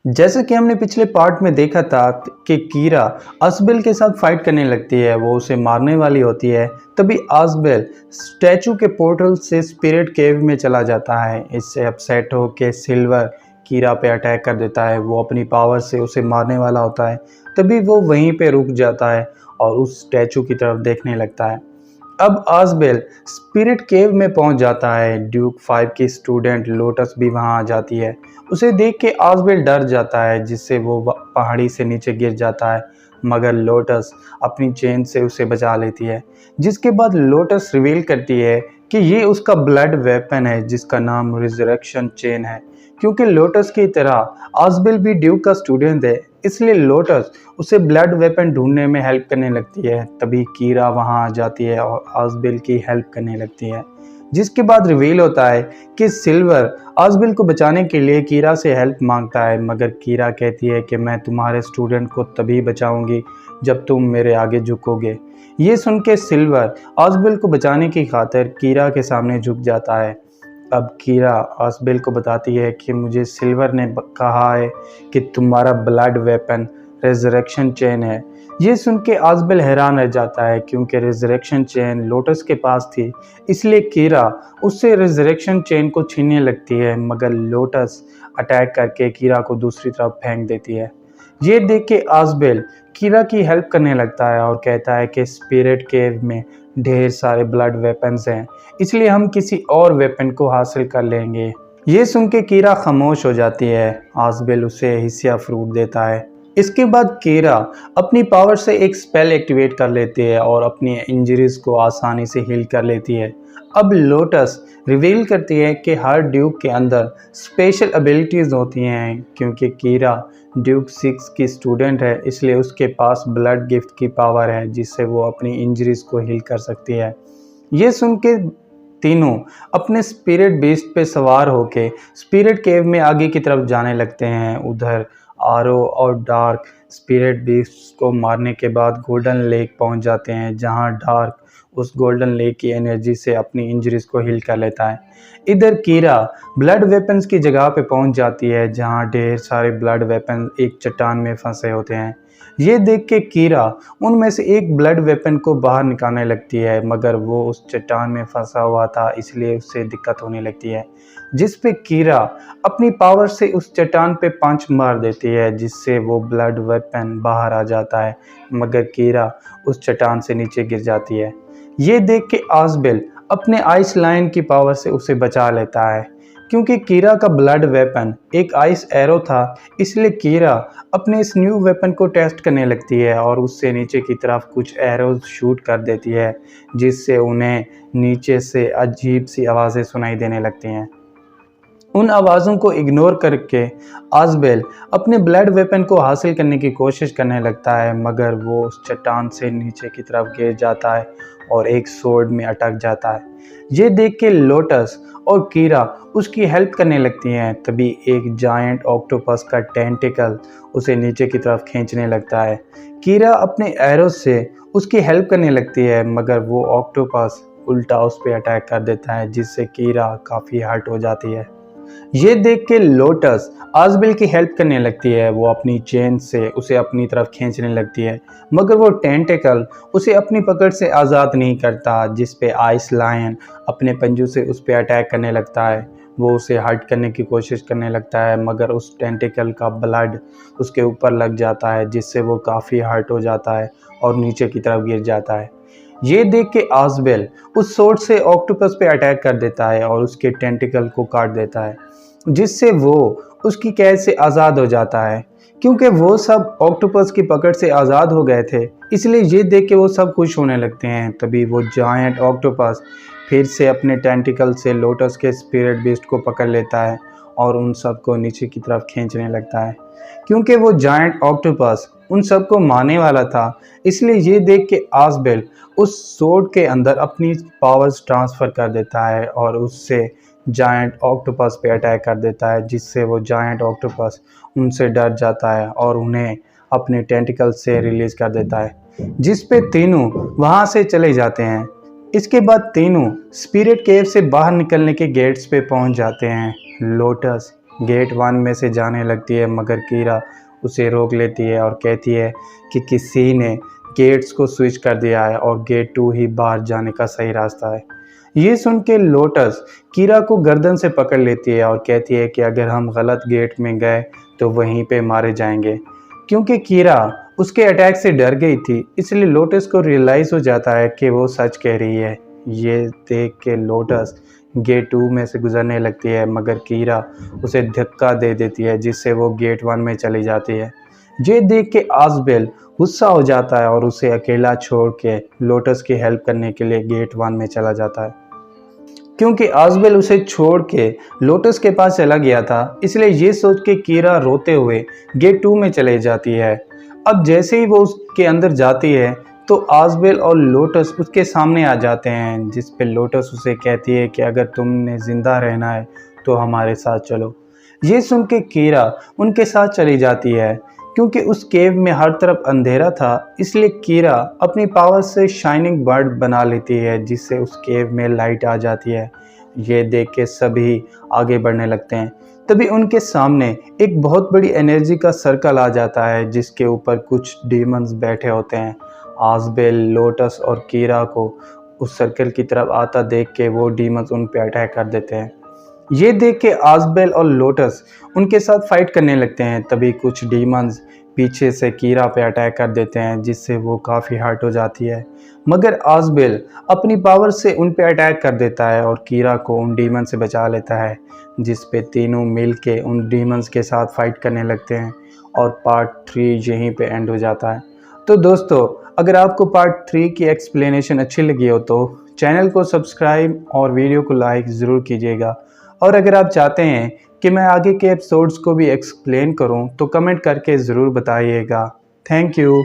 जैसे कि हमने पिछले पार्ट में देखा था कि कीरा अज़बेल के साथ फाइट करने लगती है, वो उसे मारने वाली होती है। तभी अज़बेल स्टैचू के पोर्टल से स्पिरिट केव में चला जाता है। इससे अपसेट हो के सिल्वर कीरा पे अटैक कर देता है। वो अपनी पावर से उसे मारने वाला होता है। तभी वो वहीं पे रुक जाता है और उस स्टैचू की तरफ देखने लगता है। अब अज़बेल स्पिरिट केव में पहुंच जाता है। ड्यूक 5 की स्टूडेंट लोटस भी वहां आ जाती है। उसे देख के अज़बेल डर जाता है, जिससे वो पहाड़ी से नीचे गिर जाता है, मगर लोटस अपनी चेन से उसे बचा लेती है। जिसके बाद लोटस रिवील करती है कि ये उसका ब्लड वेपन है, जिसका नाम रिजरेक्शन चेन है। क्योंकि लोटस की तरह अज़बेल भी ड्यूक का स्टूडेंट है, इसलिए लोटस उसे ब्लड वेपन ढूंढने में हेल्प करने लगती है। तभी कीरा वहां आ जाती है और अज़बेल की हेल्प करने लगती है। जिसके बाद रिवील होता है कि सिल्वर अज़बेल को बचाने के लिए कीरा से हेल्प मांगता है, मगर कीरा कहती है कि मैं तुम्हारे स्टूडेंट को तभी बचाऊंगी जब तुम मेरे आगे झुकोगे। ये सुन के सिल्वर अज़बेल को बचाने की खातिर कीरा के सामने झुक जाता है। अब कीरा अज़बेल को बताती है कि मुझे सिल्वर ने कहा है कि तुम्हारा ब्लड वेपन रेजरेक्शन चेन है। ये सुन के अज़बेल हैरान रह जाता है, क्योंकि रेजरेक्शन चेन लोटस के पास थी। इसलिए कीरा उससे रेजरेक्शन चेन को छीनने लगती है, मगर लोटस अटैक करके कीरा को दूसरी तरफ फेंक देती है। ये देख के अज़बेल कीरा की हेल्प करने लगता है और कहता है कि स्पिरिट केव में ढेर सारे ब्लड वेपन्स हैं, इसलिए हम किसी और वेपन को हासिल कर लेंगे। ये सुन के कीरा खामोश हो जाती है। अज़बेल उसे हिस्सा फ्रूट देता है। इसके बाद कीरा अपनी पावर से एक स्पेल एक्टिवेट कर लेती है और अपनी इंजरीज को आसानी से हील कर लेती है। अब लोटस रिवील करती है कि हर ड्यूक के अंदर स्पेशल एबिलिटीज़ होती हैं। क्योंकि कीरा ड्यूक 6 की स्टूडेंट है, इसलिए उसके पास ब्लड गिफ्ट की पावर है, जिससे वो अपनी इंजरीज को हील कर सकती है। ये सुन के तीनों अपने स्पिरिट बीस्ट पे सवार होके स्पिरिट केव में आगे की तरफ जाने लगते हैं। उधर आरो और डार्क स्पिरिट बीस्ट को मारने के बाद गोल्डन लेक पहुंच जाते हैं, जहां डार्क उस गोल्डन लेक की एनर्जी से अपनी इंजरीज को हील कर लेता है। इधर कीरा ब्लड वेपन्स की जगह पे पहुंच जाती है, जहां ढेर सारे ब्लड वेपन एक चट्टान में फंसे होते हैं। ये देख के कीरा उनमें से एक ब्लड वेपन को बाहर निकालने लगती है, मगर वो उस चट्टान में फंसा हुआ था, इसलिए उससे दिक्कत होने लगती है। जिस पे कीरा अपनी पावर से उस चट्टान पे पंच मार देती है, जिससे वो ब्लड वेपन बाहर आ जाता है, मगर कीरा उस चट्टान से नीचे गिर जाती है। ये देख के अज़बेल अपने आइस लाइन की पावर से उसे बचा लेता है। क्योंकि कीरा का ब्लड वेपन एक आइस एरो था, इसलिए कीरा अपने इस न्यू वेपन को टेस्ट करने लगती है और उससे नीचे की तरफ कुछ एरोज शूट कर देती है, जिससे उन्हें नीचे से अजीब सी आवाज़ें सुनाई देने लगती हैं। उन आवाज़ों को इग्नोर करके अज़बेल अपने ब्लड वेपन को हासिल करने की कोशिश करने लगता है, मगर वो उस चट्टान से नीचे की तरफ गिर जाता है और एक सोर्ड में अटक जाता है। ये देख के लोटस और कीरा उसकी हेल्प करने लगती हैं। तभी एक जायंट ऑक्टोपस का टेंटिकल उसे नीचे की तरफ खींचने लगता है। कीरा अपने एरोस से उसकी हेल्प करने लगती है, मगर वो ऑक्टोपस उल्टा उस पर अटैक कर देता है, जिससे कीरा काफ़ी हर्ट हो जाती है। ये देख के लोटस अज़बेल की हेल्प करने लगती है। वो अपनी चेन से उसे अपनी तरफ खींचने लगती है, मगर वो टेंटिकल उसे अपनी पकड़ से आज़ाद नहीं करता, जिस पे आइस लायन अपने पंजों से उस पर अटैक करने लगता है। वो उसे हर्ट करने की कोशिश करने लगता है, मगर उस टेंटिकल का ब्लड उसके ऊपर लग जाता है, जिससे वो काफ़ी हर्ट हो जाता है और नीचे की तरफ गिर जाता है। ये देख के अज़बेल उस सोर्ड से ऑक्टोपस पे अटैक कर देता है और उसके टेंटिकल को काट देता है, जिससे वो उसकी कैद से आज़ाद हो जाता है। क्योंकि वो सब ऑक्टोपस की पकड़ से आज़ाद हो गए थे, इसलिए ये देख के वो सब खुश होने लगते हैं। तभी वो जायंट ऑक्टोपस फिर से अपने टेंटिकल से लोटस के स्पिरिट बीस्ट को पकड़ लेता है और उन सबको नीचे की तरफ खींचने लगता है। क्योंकि वो जायंट ऑक्टोपस उन सबको मारने वाला था, इसलिए ये देख के अज़बेल उस सोर्ड के अंदर अपनी पावर्स ट्रांसफ़र कर देता है और उससे जायंट ऑक्टोपस पे अटैक कर देता है, जिससे वो जायंट ऑक्टोपस उनसे डर जाता है और उन्हें अपने टेंटिकल से रिलीज़ कर देता है, जिस पे तीनों वहाँ से चले जाते हैं। इसके बाद तीनों स्पिरिट केव से बाहर निकलने के गेट्स पे पहुँच जाते हैं। लोटस गेट 1 में से जाने लगती है, मगर कीरा उसे रोक लेती है और कहती है कि किसी ने गेट्स को स्विच कर दिया है और गेट 2 ही बाहर जाने का सही रास्ता है। ये सुन के लोटस कीरा को गर्दन से पकड़ लेती है और कहती है कि अगर हम गलत गेट में गए तो वहीं पे मारे जाएंगे। क्योंकि कीरा उसके अटैक से डर गई थी, इसलिए लोटस को रियलाइज़ हो जाता है कि वो सच कह रही है। ये देख के लोटस गेट 2 में से गुजरने लगती है, मगर कीरा उसे धक्का दे देती है जिससे वो गेट 1 में चली जाती है। ये देख के आज़बेल गुस्सा हो जाता है और उसे अकेला छोड़ के लोटस की हेल्प करने के लिए गेट 1 में चला जाता है। क्योंकि आज़बेल उसे छोड़ के लोटस के पास चला गया था, इसलिए ये सोच के कीरा रोते हुए गेट 2 में चले जाती है। अब जैसे ही वो उसके अंदर जाती है तो आज़बेल और लोटस उसके सामने आ जाते हैं, जिस पे लोटस उसे कहती है कि अगर तुमने ज़िंदा रहना है तो हमारे साथ चलो। ये सुन के कीरा उनके साथ चली जाती है। क्योंकि उस केव में हर तरफ अंधेरा था, इसलिए कीरा अपनी पावर से शाइनिंग बर्ड बना लेती है जिससे उस केव में लाइट आ जाती है। ये देख के सभी आगे बढ़ने लगते हैं। तभी उनके सामने एक बहुत बड़ी एनर्जी का सर्कल आ जाता है जिसके ऊपर कुछ डीमंस बैठे होते हैं। आज़बेल, लोटस और कीरा को उस सर्कल की तरफ आता देख के वो डीमंस उन पे अटैक कर देते हैं। ये देख के आज़बेल और लोटस उनके साथ फाइट करने लगते हैं। तभी कुछ डीमंस पीछे से कीरा पे अटैक कर देते हैं जिससे वो काफ़ी हर्ट हो जाती है, मगर आज़बेल अपनी पावर से उन पे अटैक कर देता है और कीरा को उन डीमन से बचा लेता है, जिस पे तीनों मिल के उन डीमंस के साथ फाइट करने लगते हैं और पार्ट 3 यहीं पे एंड हो जाता है। तो दोस्तों, अगर आपको पार्ट 3 की एक्सप्लेनेशन अच्छी लगी हो तो चैनल को सब्सक्राइब और वीडियो को लाइक ज़रूर कीजिएगा। और अगर आप चाहते हैं कि मैं आगे के एपिसोड्स को भी एक्सप्लेन करूं तो कमेंट करके ज़रूर बताइएगा। Thank you.